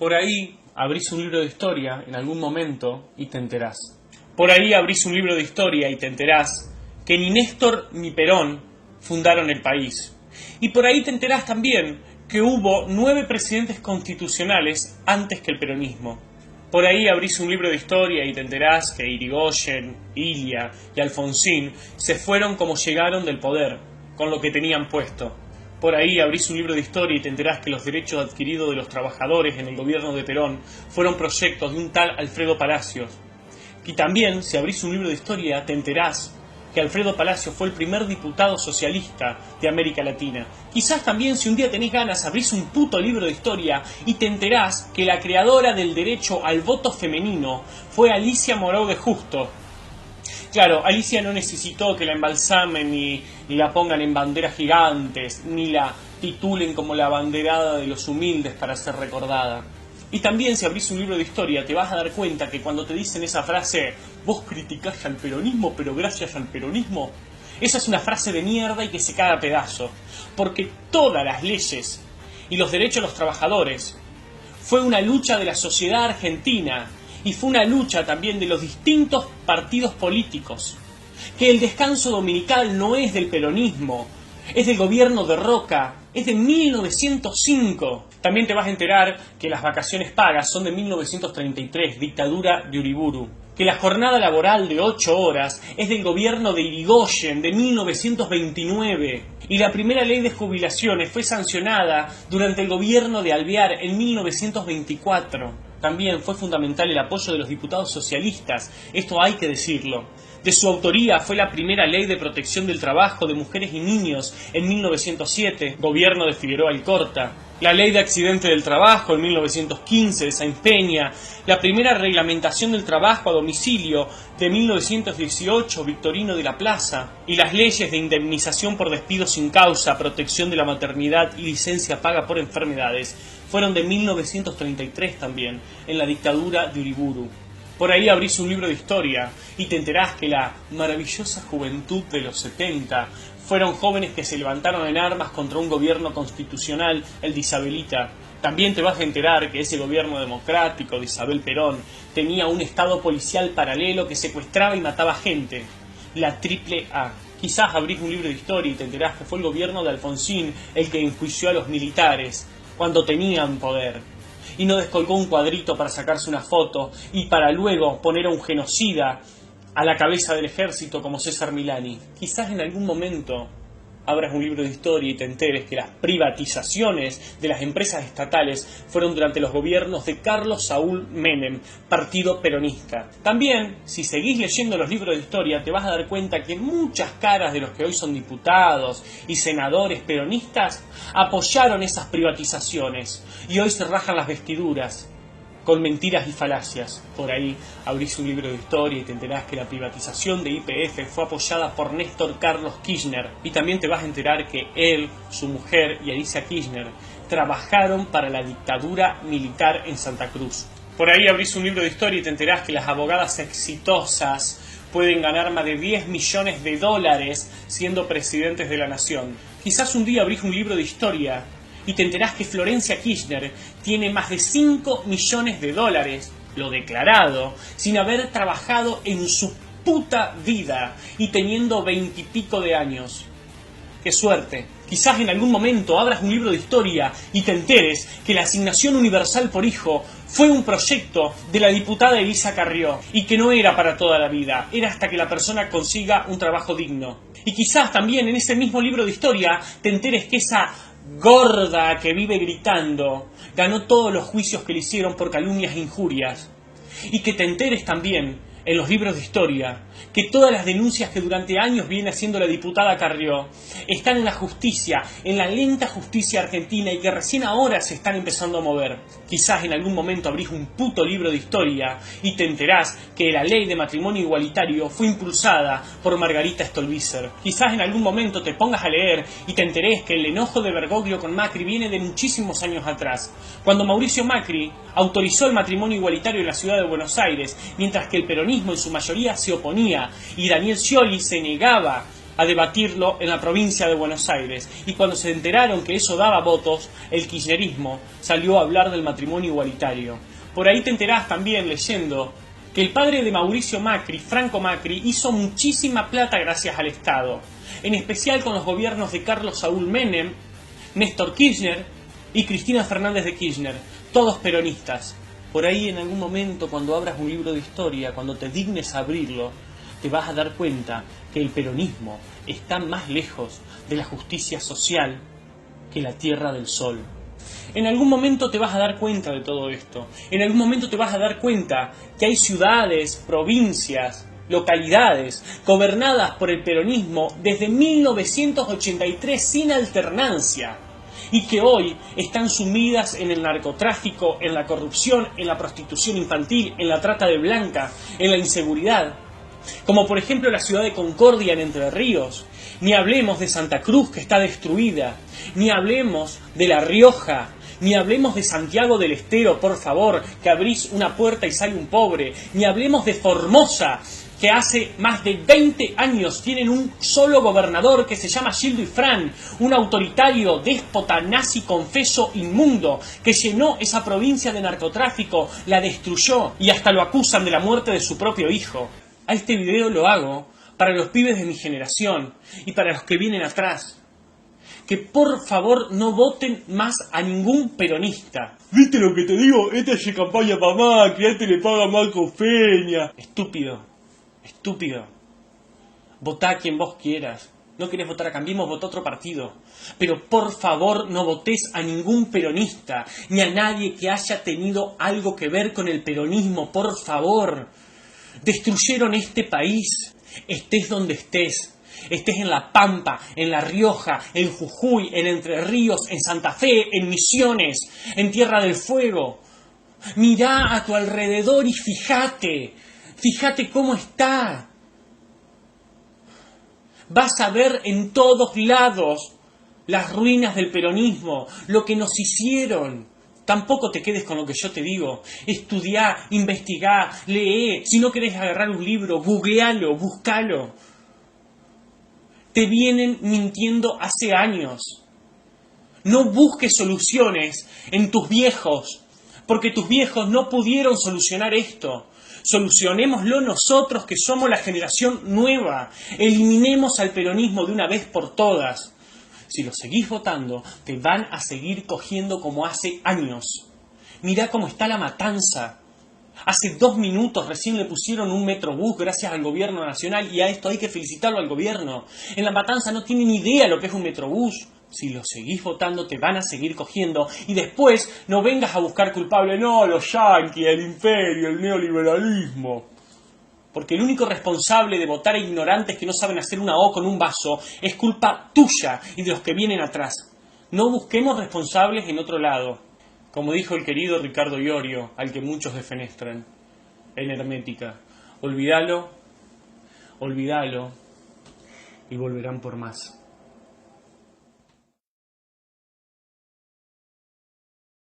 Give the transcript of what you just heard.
Por ahí abrís un libro de historia en algún momento y te enterás. Por ahí abrís un libro de historia y te enterás que ni Néstor ni Perón fundaron el país. Y por ahí te enterás también que hubo 9 presidentes constitucionales antes que el peronismo. Por ahí abrís un libro de historia y te enterás que Irigoyen, Ilia y Alfonsín se fueron como llegaron del poder, con lo que tenían puesto. Por ahí abrís un libro de historia y te enterás que los derechos adquiridos de los trabajadores en el gobierno de Perón fueron proyectos de un tal Alfredo Palacios. Y también, si abrís un libro de historia, te enterás que Alfredo Palacios fue el primer diputado socialista de América Latina. Quizás también, si un día tenés ganas, abrís un puto libro de historia y te enterás que la creadora del derecho al voto femenino fue Alicia Moreau de Justo. Claro, Alicia no necesitó que la embalsamen ni la pongan en banderas gigantes, ni la titulen como la abanderada de los humildes para ser recordada. Y también, si abrís un libro de historia, te vas a dar cuenta que cuando te dicen esa frase, vos criticás al peronismo, pero gracias al peronismo, esa es una frase de mierda y que se cae a pedazos. Porque todas las leyes y los derechos de los trabajadores fue una lucha de la sociedad argentina y fue una lucha también de los distintos partidos políticos. Que el descanso dominical no es del peronismo, es del gobierno de Roca, es de 1905. También te vas a enterar que las vacaciones pagas son de 1933, dictadura de Uriburu. Que la jornada laboral de 8 horas es del gobierno de Irigoyen, de 1929. Y la primera ley de jubilaciones fue sancionada durante el gobierno de Alvear en 1924. También fue fundamental el apoyo de los diputados socialistas, esto hay que decirlo. De su autoría fue la primera ley de protección del trabajo de mujeres y niños en 1907, gobierno de Figueroa Alcorta. La ley de accidente del trabajo en 1915 de Sáenz Peña, la primera reglamentación del trabajo a domicilio de 1918, Victorino de la Plaza, y las leyes de indemnización por despido sin causa, protección de la maternidad y licencia paga por enfermedades, fueron de 1933 también, en la dictadura de Uriburu. Por ahí abrís un libro de historia y te enterás que la maravillosa juventud de los 70 fueron jóvenes que se levantaron en armas contra un gobierno constitucional, el de Isabelita. También te vas a enterar que ese gobierno democrático de Isabel Perón tenía un estado policial paralelo que secuestraba y mataba gente, la Triple A. Quizás abrís un libro de historia y te enterás que fue el gobierno de Alfonsín el que enjuició a los militares cuando tenían poder y no descolgó un cuadrito para sacarse una foto y para luego poner a un genocida a la cabeza del ejército como César Milani. Quizás en algún momento abras un libro de historia y te enteres que las privatizaciones de las empresas estatales fueron durante los gobiernos de Carlos Saúl Menem, partido peronista. También, si seguís leyendo los libros de historia, te vas a dar cuenta que muchas caras de los que hoy son diputados y senadores peronistas apoyaron esas privatizaciones y hoy se rajan las vestiduras con mentiras y falacias. Por ahí abrís un libro de historia y te enterás que la privatización de YPF fue apoyada por Néstor Carlos Kirchner. Y también te vas a enterar que él, su mujer y Alicia Kirchner trabajaron para la dictadura militar en Santa Cruz. Por ahí abrís un libro de historia y te enterás que las abogadas exitosas pueden ganar más de 10 millones de dólares siendo presidentes de la nación. Quizás un día abrís un libro de historia y te enterás que Florencia Kirchner tiene más de 5 millones de dólares, lo declarado, sin haber trabajado en su puta vida y teniendo 20 y pico de años. ¡Qué suerte! Quizás en algún momento abras un libro de historia y te enteres que la asignación universal por hijo fue un proyecto de la diputada Elisa Carrió y que no era para toda la vida, era hasta que la persona consiga un trabajo digno. Y quizás también en ese mismo libro de historia te enteres que esa gorda que vive gritando ganó todos los juicios que le hicieron por calumnias e injurias. Y que te enteres también en los libros de historia que todas las denuncias que durante años viene haciendo la diputada Carrió están en la justicia, en la lenta justicia argentina y que recién ahora se están empezando a mover. Quizás en algún momento abrís un puto libro de historia y te enterás que la ley de matrimonio igualitario fue impulsada por Margarita Stolbizer. Quizás en algún momento te pongas a leer y te enterés que el enojo de Bergoglio con Macri viene de muchísimos años atrás, cuando Mauricio Macri autorizó el matrimonio igualitario en la ciudad de Buenos Aires, mientras que el peronismo en su mayoría se oponía y Daniel Scioli se negaba a debatirlo en la provincia de Buenos Aires. Y cuando se enteraron que eso daba votos, el kirchnerismo salió a hablar del matrimonio igualitario. Por ahí te enterás también leyendo que el padre de Mauricio Macri, Franco Macri, hizo muchísima plata gracias al Estado, en especial con los gobiernos de Carlos Saúl Menem, Néstor Kirchner y Cristina Fernández de Kirchner, todos peronistas. Por ahí en algún momento, cuando abras un libro de historia, cuando te dignes a abrirlo, te vas a dar cuenta que el peronismo está más lejos de la justicia social que la Tierra del Sol. En algún momento te vas a dar cuenta de todo esto. En algún momento te vas a dar cuenta que hay ciudades, provincias, localidades gobernadas por el peronismo desde 1983 sin alternancia y que hoy están sumidas en el narcotráfico, en la corrupción, en la prostitución infantil, en la trata de blancas, en la inseguridad. Como por ejemplo la ciudad de Concordia en Entre Ríos. Ni hablemos de Santa Cruz, que está destruida. Ni hablemos de La Rioja. Ni hablemos de Santiago del Estero, por favor, que abrís una puerta y sale un pobre. Ni hablemos de Formosa, que hace más de 20 años tienen un solo gobernador que se llama Gildo Ifrán, un autoritario, déspota, nazi, confeso, inmundo, que llenó esa provincia de narcotráfico, la destruyó y hasta lo acusan de la muerte de su propio hijo. A este video lo hago para los pibes de mi generación y para los que vienen atrás. Que por favor no voten más a ningún peronista. ¿Viste lo que te digo? Esta es campaña para Macri, a este le paga Marco Peña. Estúpido, estúpido. Votá a quien vos quieras. No querés votar a Cambiemos, votá a otro partido. Pero por favor no votés a ningún peronista, ni a nadie que haya tenido algo que ver con el peronismo, por favor. Destruyeron este país, estés donde estés. Estés en La Pampa, en La Rioja, en Jujuy, en Entre Ríos, en Santa Fe, en Misiones, en Tierra del Fuego. Mirá a tu alrededor y fíjate cómo está. Vas a ver en todos lados las ruinas del peronismo, lo que nos hicieron. Tampoco te quedes con lo que yo te digo. Estudiá, investigá, lee. Si no querés agarrar un libro, googlealo, buscalo. Te vienen mintiendo hace años. No busques soluciones en tus viejos, porque tus viejos no pudieron solucionar esto. Solucionémoslo nosotros, que somos la generación nueva. Eliminemos al peronismo de una vez por todas. Si lo seguís votando, te van a seguir cogiendo como hace años. Mirá cómo está La Matanza. Hace 2 minutos recién le pusieron un metrobús gracias al gobierno nacional y a esto hay que felicitarlo al gobierno. En La Matanza no tienen idea lo que es un metrobús. Si lo seguís votando te van a seguir cogiendo y después no vengas a buscar culpable. No, los yanquis, el imperio, el neoliberalismo. Porque el único responsable de votar a ignorantes que no saben hacer una O con un vaso es culpa tuya y de los que vienen atrás. No busquemos responsables en otro lado. Como dijo el querido Ricardo Iorio, al que muchos defenestran, en Hermética, olvídalo y volverán por más.